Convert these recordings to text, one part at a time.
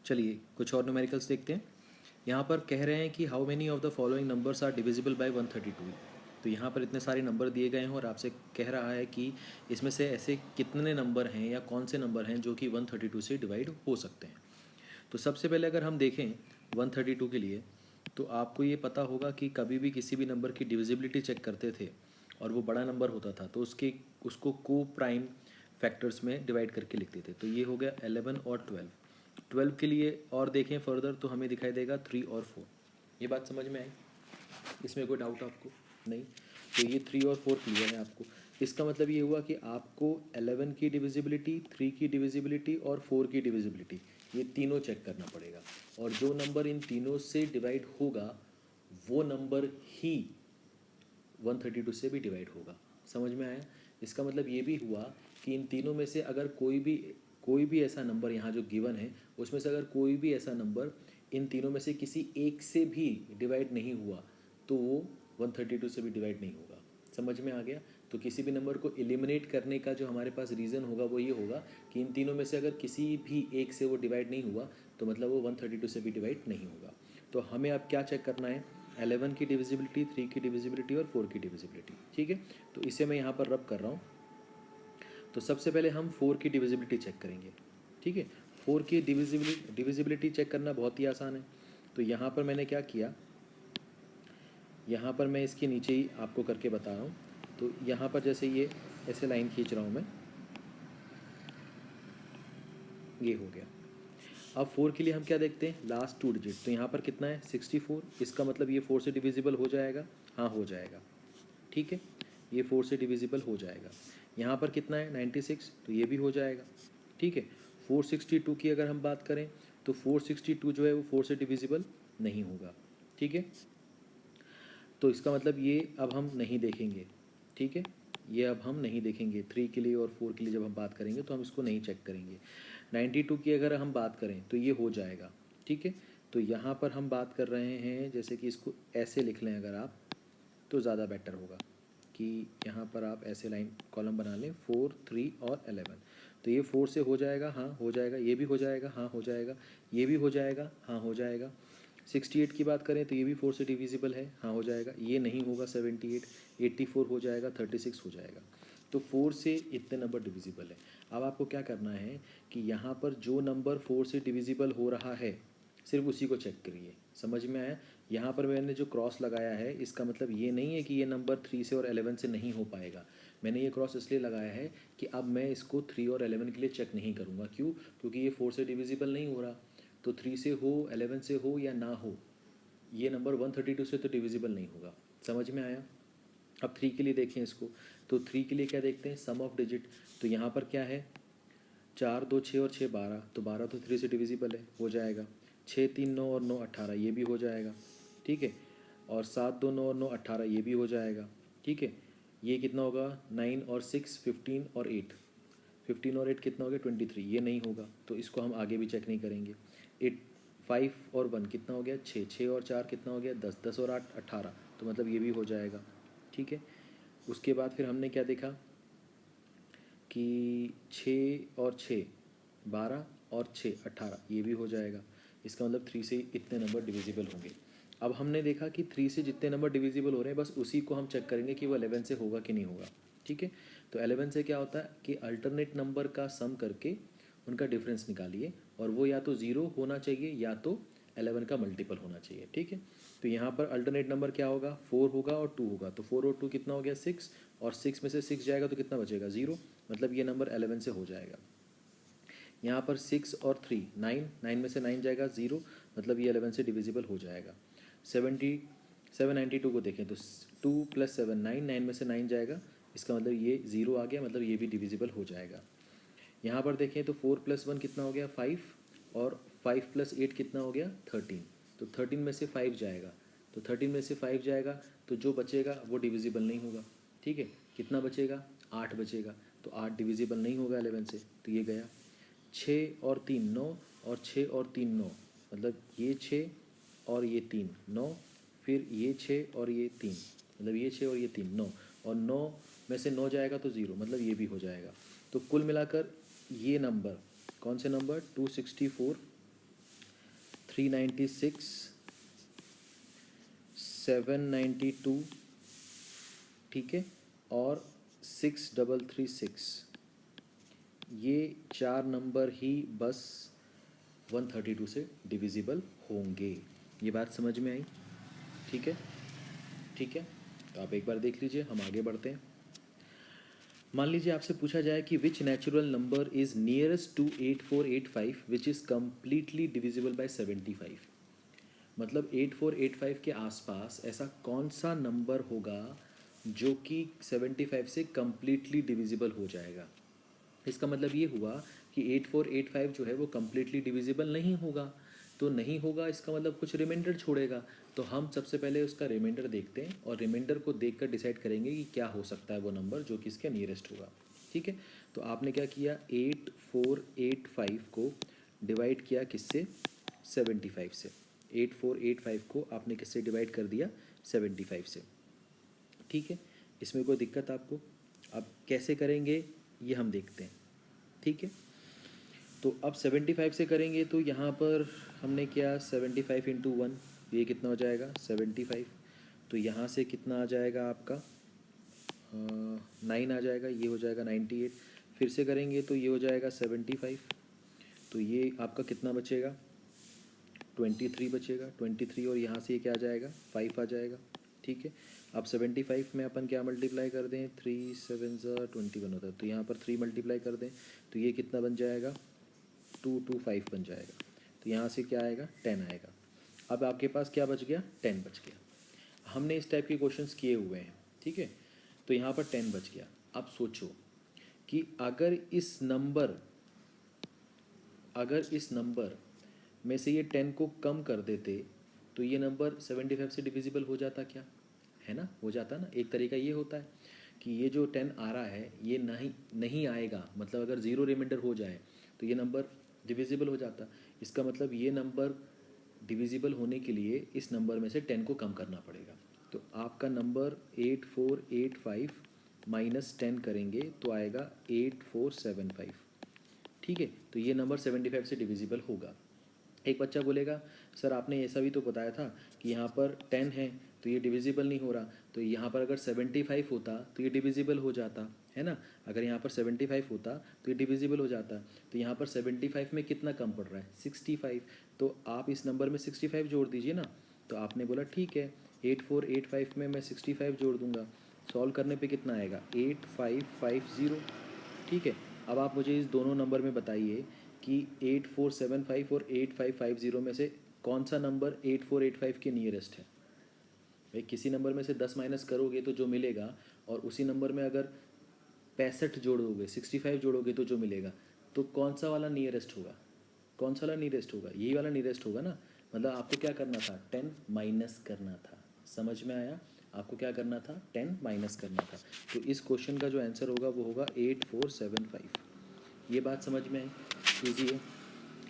चलिए कुछ और न्यूमेरिकल्स देखते हैं। यहाँ पर कह रहे हैं कि how many of the following numbers are divisible by 132। तो यहाँ पर इतने सारे नंबर दिए गए हैं और आपसे कह रहा है कि इसमें से ऐसे कितने नंबर हैं या कौन से नंबर हैं जो कि 132 से डिवाइड हो सकते हैं। तो सबसे पहले अगर हम देखें 132 के लिए, तो आपको ये पता होगा कि कभी भी किसी भी नंबर की डिविजिबिलिटी चेक करते थे और वो बड़ा नंबर होता था तो उसको को प्राइम फैक्टर्स में डिवाइड करके लिखते थे। तो ये हो गया 11 और 12 के लिए और देखें फर्दर तो हमें दिखाई देगा 3 और 4। ये बात समझ में आई? इसमें कोई डाउट आपको? नहीं। तो ये 3 और 4 क्लियर है आपको। इसका मतलब ये हुआ कि आपको 11 की डिविजिबिलिटी, 3 की डिविजिबिलिटी और 4 की डिविजिबिलिटी ये तीनों चेक करना पड़ेगा, और जो नंबर इन तीनों से डिवाइड होगा वो नंबर ही 132 से भी डिवाइड होगा। समझ में आया? इसका मतलब ये भी हुआ कि इन तीनों में से अगर कोई भी ऐसा नंबर यहाँ जो गिवन है उसमें से अगर कोई भी ऐसा नंबर इन तीनों में से किसी एक से भी डिवाइड नहीं हुआ तो वो 132 से भी डिवाइड नहीं होगा। समझ में आ गया? तो किसी भी नंबर को एलिमिनेट करने का जो हमारे पास रीज़न होगा वो ये होगा कि इन तीनों में से अगर किसी भी एक से वो डिवाइड नहीं हुआ तो मतलब वो 132 से भी डिवाइड नहीं होगा। तो हमें अब क्या चेक करना है? 11 की डिविजिबिलिटी, 3 की डिविजिबिलिटी और 4 की डिविजिबिलिटी। ठीक है, तो इसे मैं यहाँ पर रब कर रहा हूँ। तो सबसे पहले हम 4 की डिविजिबिलिटी चेक करेंगे। ठीक है, 4 की डिविजिबिलिटी चेक करना बहुत ही आसान है। तो यहाँ पर मैंने क्या किया, यहाँ पर मैं इसके नीचे ही आपको करके बता रहा हूँ। तो यहाँ पर जैसे ये ऐसे लाइन खींच रहा हूँ मैं, ये हो गया। अब 4 के लिए हम क्या देखते हैं? Last 2 digit. तो यहाँ पर कितना है? 64। इसका मतलब ये 4 से डिविजिबल हो जाएगा? हाँ हो जाएगा। ठीक है, ये 4 से डिविजिबल हो जाएगा। यहाँ पर कितना है? 96। तो ये भी हो जाएगा। ठीक है, 462 की अगर हम बात करें तो 462 जो है वो 4 से डिविजिबल नहीं होगा। ठीक है, तो इसका मतलब ये अब हम नहीं देखेंगे। ठीक है, ये अब हम नहीं देखेंगे 3 के लिए और 4 के लिए जब हम बात करेंगे तो हम इसको नहीं चेक करेंगे। 92 की अगर हम बात करें तो ये हो जाएगा। ठीक है, तो यहाँ पर हम बात कर रहे हैं जैसे कि इसको ऐसे लिख लें अगर आप तो ज़्यादा बेटर होगा कि यहाँ पर आप ऐसे लाइन कॉलम बना लें 4, 3 और 11। तो ये 4 से हो जाएगा? हाँ हो जाएगा। ये भी हो जाएगा? हाँ हो जाएगा। ये भी हो जाएगा? हाँ हो जाएगा। 68 की बात करें तो ये भी 4 से डिविजिबल है? हाँ हो जाएगा। ये नहीं होगा 78, 84 हो जाएगा, 36 हो जाएगा। तो 4 से इतने नंबर डिविजिबल है। अब आपको क्या करना है कि यहाँ पर जो नंबर 4 से डिविजिबल हो रहा है सिर्फ उसी को चेक करिए। समझ में आया? यहाँ पर मैंने जो क्रॉस लगाया है इसका मतलब ये नहीं है कि ये नंबर 3 से और 11 से नहीं हो पाएगा। मैंने ये क्रॉस इसलिए लगाया है कि अब मैं इसको 3 और 11 के लिए चेक नहीं करूँगा। क्यों? क्योंकि ये 4 से डिविजिबल नहीं हो रहा। तो 3 से हो, 11 से हो या ना हो, ये नंबर 132 से तो डिविजिबल नहीं होगा। समझ में आया? अब 3 के लिए देखें इसको। तो 3 के लिए क्या देखते हैं? सम ऑफ डिजिट। तो यहाँ पर क्या है? 4, 2, 6 और 6 12। तो 12 तो 3 से डिविजिबल है, हो जाएगा। 6, 3, 9 और 9 18, ये भी हो जाएगा। ठीक है, और 7, 2, 9 और 9 18, ये भी हो जाएगा। ठीक है, ये कितना होगा? 9 और 6 15 और 8, 15 और 8 कितना हो गया? 23। ये नहीं होगा तो इसको हम आगे भी चेक नहीं करेंगे। 8, 5 और 1 कितना हो गया? 6, 6 और 4 कितना हो गया? 10, 10 और 8 18, तो मतलब ये भी हो जाएगा। ठीक है, उसके बाद फिर हमने क्या देखा कि 6 और 6 12 और 6 18, ये भी हो जाएगा। इसका मतलब 3 से इतने नंबर डिविजिबल होंगे। अब हमने देखा कि 3 से जितने नंबर डिविजिबल हो रहे हैं बस उसी को हम चेक करेंगे कि वो 11 से होगा कि नहीं होगा। ठीक है, तो 11 से क्या होता है कि अल्टरनेट नंबर का सम करके उनका डिफरेंस निकालिए, और वो या तो 0 होना चाहिए या तो 11 का मल्टीपल होना चाहिए। ठीक है, तो यहाँ पर अल्टरनेट नंबर क्या होगा? 4 होगा और 2 होगा। तो 4 और 2 कितना हो गया? 6, और 6 में से 6 जाएगा तो कितना बचेगा? 0। मतलब ये नंबर 11 से हो जाएगा। यहाँ पर 6 और 3 9, 9 में से 9 जाएगा 0, मतलब ये 11 से डिविजिबल हो जाएगा। 792 को देखें तो 2 + 7 9, 9 में से 9 जाएगा, इसका मतलब ये 0 आ गया, मतलब ये भी डिविजिबल हो जाएगा। यहाँ पर देखें तो 4 + 1 कितना हो गया? 5, और 5 + 8 कितना हो गया? 13। तो 13 में से 5 जाएगा, तो 13 में से 5 जाएगा तो जो बचेगा वो डिविजिबल नहीं होगा। ठीक है, कितना बचेगा? 8 बचेगा। तो 8 डिविजिबल नहीं होगा 11 से, तो ये गया। 6 और 3 9, और 6 और 3 9, मतलब ये 6 और ये 3 9, फिर ये 6 और ये 3, मतलब ये 6 और ये 3 9, और 9 में से 9 जाएगा तो 0, मतलब ये भी हो जाएगा। तो कुल मिलाकर ये नंबर, कौन से नंबर? 264 396, 792, ठीक है, और 6336, ये 4 नंबर ही बस 132 से डिविजिबल होंगे। ये बात समझ में आई? ठीक है, ठीक है, तो आप एक बार देख लीजिए, हम आगे बढ़ते हैं। मान लीजिए आपसे पूछा जाए कि which natural number is nearest to 8485 which is completely divisible by 75। मतलब 8485 के आसपास ऐसा कौन सा नंबर होगा जो कि 75 से कम्प्लीटली डिविजिबल हो जाएगा। इसका मतलब ये हुआ कि 8485 जो है वो कम्प्लीटली डिविजिबल नहीं होगा। तो नहीं होगा इसका मतलब कुछ रिमाइंडर छोड़ेगा। तो हम सबसे पहले उसका रिमाइंडर देखते हैं और रिमाइंडर को देखकर डिसाइड करेंगे कि क्या हो सकता है वो नंबर जो कि इसके नियरेस्ट होगा। ठीक है, तो आपने क्या किया, 8485 को डिवाइड किया किससे, 75 से। 8485 को आपने किससे डिवाइड कर दिया, 75 से। ठीक है, इसमें कोई दिक्कत आपको? अब कैसे करेंगे ये हम देखते हैं। ठीक है, तो अब 75 से करेंगे तो यहाँ पर हमने क्या, 75 इंटू 1, ये कितना हो जाएगा, 75। तो यहाँ से कितना आ जाएगा आपका, 9 आ जाएगा, ये हो जाएगा 98। फिर से करेंगे तो ये हो जाएगा 75। तो ये आपका कितना बचेगा, 23 बचेगा, 23, और यहाँ से ये क्या आ जाएगा, 5 आ जाएगा। ठीक है, अब 75 में अपन क्या मल्टीप्लाई कर दें, 3 7 21 होता है, तो यहाँ पर 3 मल्टीप्लाई कर दें तो ये कितना बन जाएगा, 225 बन जाएगा। तो यहाँ से क्या आएगा, 10 आएगा। अब आपके पास क्या बच गया, 10 बच गया। हमने इस टाइप के क्वेश्चंस किए हुए हैं। ठीक है, तो यहाँ पर 10 बच गया। अब सोचो कि अगर इस नंबर में से ये 10 को कम कर देते तो ये नंबर 75 से डिविजिबल हो जाता क्या, है ना, हो जाता ना। एक तरीका ये होता है कि ये जो 10 आ रहा है ये नहीं आएगा, मतलब अगर ज़ीरो रिमाइंडर हो जाए तो ये नंबर डिविजिबल हो जाता। इसका मतलब ये नंबर डिविजिबल होने के लिए इस नंबर में से 10 को कम करना पड़ेगा। तो आपका नंबर 8485 माइनस 10 करेंगे तो आएगा 8475। ठीक है, तो ये नंबर 75 से डिविजिबल होगा। एक बच्चा बोलेगा सर आपने ऐसा भी तो बताया था कि यहाँ पर 10 है तो ये डिविजिबल नहीं हो रहा, तो यहाँ पर अगर 75 होता तो ये डिविजिबल हो जाता, है ना। अगर यहाँ पर 75 होता तो ये डिविजिबल हो जाता। तो यहाँ पर 75 में कितना कम पड़ रहा है, 65। तो आप इस नंबर में 65 जोड़ दीजिए ना। तो आपने बोला ठीक है, 8485 में मैं 65 जोड़ दूंगा। सॉल्व करने पे कितना आएगा, 8550। ठीक है, अब आप मुझे इस दोनों नंबर में बताइए कि 8475 और 8550 में से कौन सा नंबर 8485 के नियरेस्ट है। भाई किसी नंबर में से 10 माइनस करोगे तो जो मिलेगा, और उसी नंबर में अगर 65 जोड़ोगे, 65 जोड़ोगे तो जो मिलेगा, तो कौन सा वाला नियरेस्ट होगा, कौन सा वाला नियरेस्ट होगा, यही वाला नियरेस्ट होगा ना। मतलब आपको क्या करना था, 10 माइनस करना था। समझ में आया, आपको क्या करना था, 10 माइनस करना था। तो इस क्वेश्चन का जो आंसर होगा वो होगा 8475। ये बात समझ में आई, ईजी है।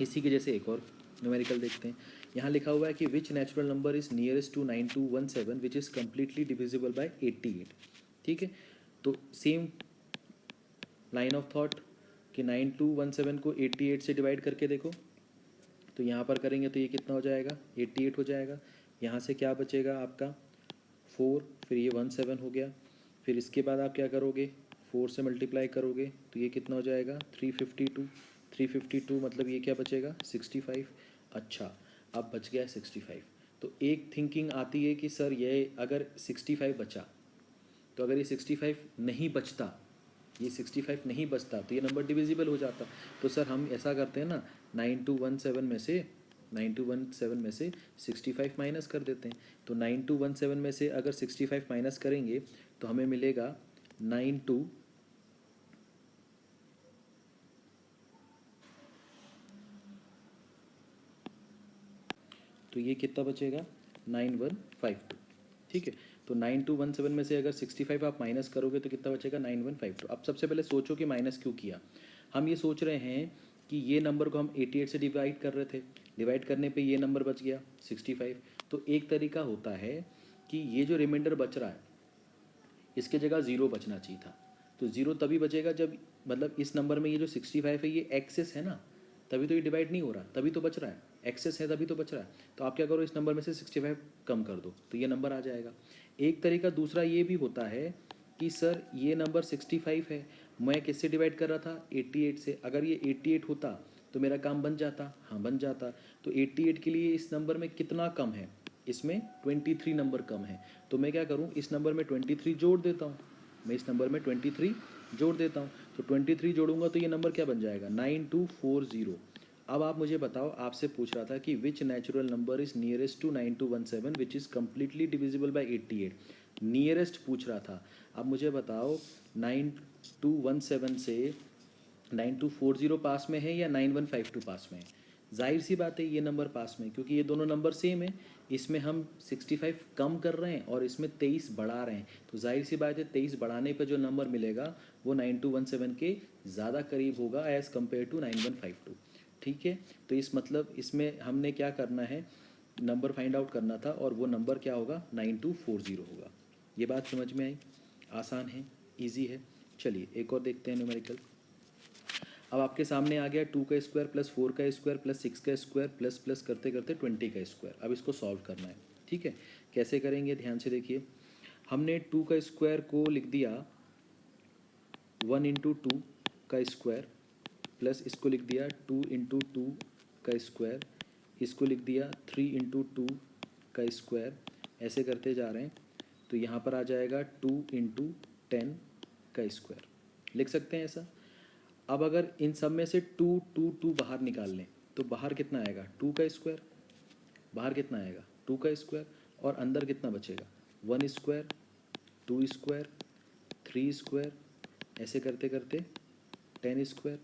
इसी के जैसे एक और न्यूमेरिकल देखते हैं। यहाँ लिखा हुआ है कि which natural number is nearest to 9217 which is completely divisible by 88। ठीक है, तो सेम लाइन ऑफ थॉट कि 9217 को 88 से डिवाइड करके देखो। तो यहाँ पर करेंगे तो ये कितना हो जाएगा, 88 हो जाएगा। यहाँ से क्या बचेगा आपका 4, फिर ये 17 हो गया। फिर इसके बाद आप क्या करोगे, 4 से मल्टीप्लाई करोगे तो ये कितना हो जाएगा, 352। 352 मतलब ये क्या बचेगा, 65। अच्छा, अब बच गया 65। तो एक थिंकिंग आती है कि सर ये अगर 65 बचा, तो अगर ये 65 नहीं बचता, ये 65 नहीं बचता तो ये नंबर डिविजिबल हो जाता। तो सर हम ऐसा करते हैं ना, 9217 में से 65 माइनस कर देते हैं। तो 9217 में से अगर 65 माइनस करेंगे तो हमें मिलेगा 92, तो ये कितना बचेगा, 9152। ठीक है, तो 9217 में से अगर 65 आप माइनस करोगे तो कितना बचेगा, 9152। अब सबसे पहले सोचो कि माइनस क्यों किया। हम ये सोच रहे हैं कि ये नंबर को हम 88 से डिवाइड कर रहे थे, डिवाइड करने पे ये नंबर बच गया 65। तो एक तरीका होता है कि ये जो रिमाइंडर बच रहा है इसके जगह ज़ीरो बचना चाहिए था। तो ज़ीरो तभी बचेगा जब, मतलब इस नंबर में ये जो 65 है ये एक्सेस है ना, तभी तो ये डिवाइड नहीं हो रहा, तभी तो बच रहा है, एक्सेस है तभी तो बच रहा है। तो आप क्या करो, इस नंबर में से 65 कम कर दो तो ये नंबर आ जाएगा। एक तरीका दूसरा ये भी होता है कि सर ये नंबर 65 है, मैं किससे डिवाइड कर रहा था, 88 से। अगर ये 88 होता तो मेरा काम बन जाता, हाँ बन जाता। तो 88 के लिए इस नंबर में कितना कम है, इसमें 23 नंबर कम है। तो मैं क्या करूँ, इस नंबर में 23 जोड़ देता हूँ, मैं इस नंबर में 23 जोड़ देता हूँ। तो 23 जोड़ूंगा तो ये नंबर क्या बन जाएगा, 9240। अब आप मुझे बताओ, आपसे पूछ रहा था कि which natural number is nearest to 9217 which is completely divisible by 88। Nearest पूछ रहा था। अब मुझे बताओ 9217 से 9240 पास में है या 9152 पास में है। जाहिर सी बात है ये नंबर पास में, क्योंकि ये दोनों नंबर सेम है। इसमें हम 65 कम कर रहे हैं और इसमें 23 बढ़ा रहे हैं, तो जाहिर सी बात है 23 बढ़ाने पर जो नंबर मिलेगा वो 9217 के ज़्यादा करीब होगा एज़ कम्पेयर टू 9152। ठीक है, तो इस मतलब इसमें हमने क्या करना है, नंबर फाइंड आउट करना था और वो नंबर क्या होगा, 9240 होगा। ये बात समझ में आई, आसान है, ईजी है। चलिए एक और देखते हैं न्यूमेरिकल। अब आपके सामने आ गया 2 का स्क्वायर प्लस 4 का स्क्वायर प्लस 6 का स्क्वायर प्लस प्लस करते करते 20 का स्क्वायर। अब इसको सॉल्व करना है। ठीक है, कैसे करेंगे, ध्यान से देखिए। हमने 2 का स्क्वायर को लिख दिया 1 इंटू 2 का स्क्वायर, प्लस इसको लिख दिया 2 इंटू 2 का स्क्वायर, इसको लिख दिया 3 इंटू 2 का स्क्वायर। ऐसे करते जा रहे हैं तो यहाँ पर आ जाएगा 2 इंटू 10 का स्क्वायर, लिख सकते हैं ऐसा। अब अगर इन सब में से 2 2 2 बाहर निकाल लें तो बाहर कितना आएगा, 2 का स्क्वायर। बाहर कितना आएगा, 2 का स्क्वायर। और अंदर कितना बचेगा, 1 स्क्वायर, 2 स्क्वायर, 3 स्क्वायर। ऐसे करते करते 10 स्क्वायर।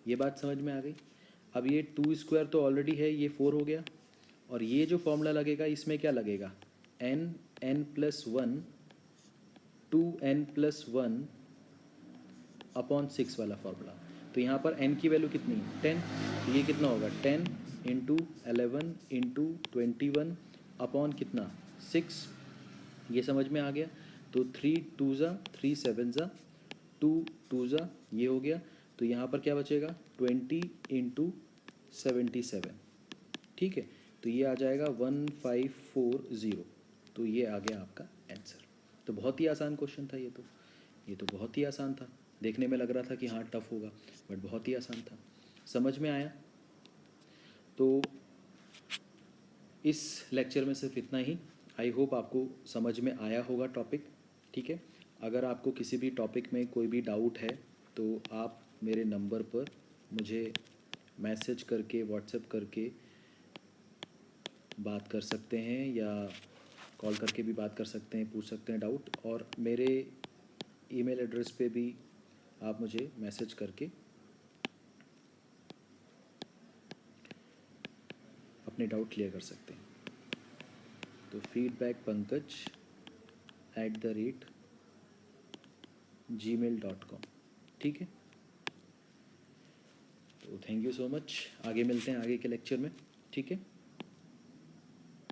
ये बात समझ में आ गई। अब ये 2 स्क्वायर तो ऑलरेडी है, ये 4 हो गया। और ये जो फॉर्मूला लगेगा इसमें क्या लगेगा, n प्लस 1 2n+1 अपॉन 6 वाला फॉर्मूला। तो यहाँ पर n की वैल्यू कितनी है, 10। तो ये कितना होगा, 10 इंटू 11 इंटू 21 अपॉन कितना, 6। ये समझ में आ गया। तो 3 2 ज़ा 3 7 ज़ा 2 2 ज़ा, ये हो गया। तो यहाँ पर क्या बचेगा, 20 इंटू 77। ठीक है, तो ये आ जाएगा 1540। तो ये आ गया आपका आंसर। तो बहुत ही आसान क्वेश्चन था ये तो बहुत ही आसान था। देखने में लग रहा था कि हाँ टफ होगा, बट बहुत ही आसान था, समझ में आया। तो इस लेक्चर में सिर्फ इतना ही। आई होप आपको समझ में आया होगा टॉपिक। ठीक है, अगर आपको किसी भी टॉपिक में कोई भी डाउट है तो आप मेरे नंबर पर मुझे मैसेज करके, व्हाट्सएप करके बात कर सकते हैं या कॉल करके भी बात कर सकते हैं, पूछ सकते हैं डाउट। और मेरे ईमेल एड्रेस पे भी आप मुझे मैसेज करके अपने डाउट क्लियर कर सकते हैं। तो feedbackpankaj@gmail.com। ठीक है, तो थैंक यू सो मच। आगे मिलते हैं आगे के लेक्चर में। ठीक है।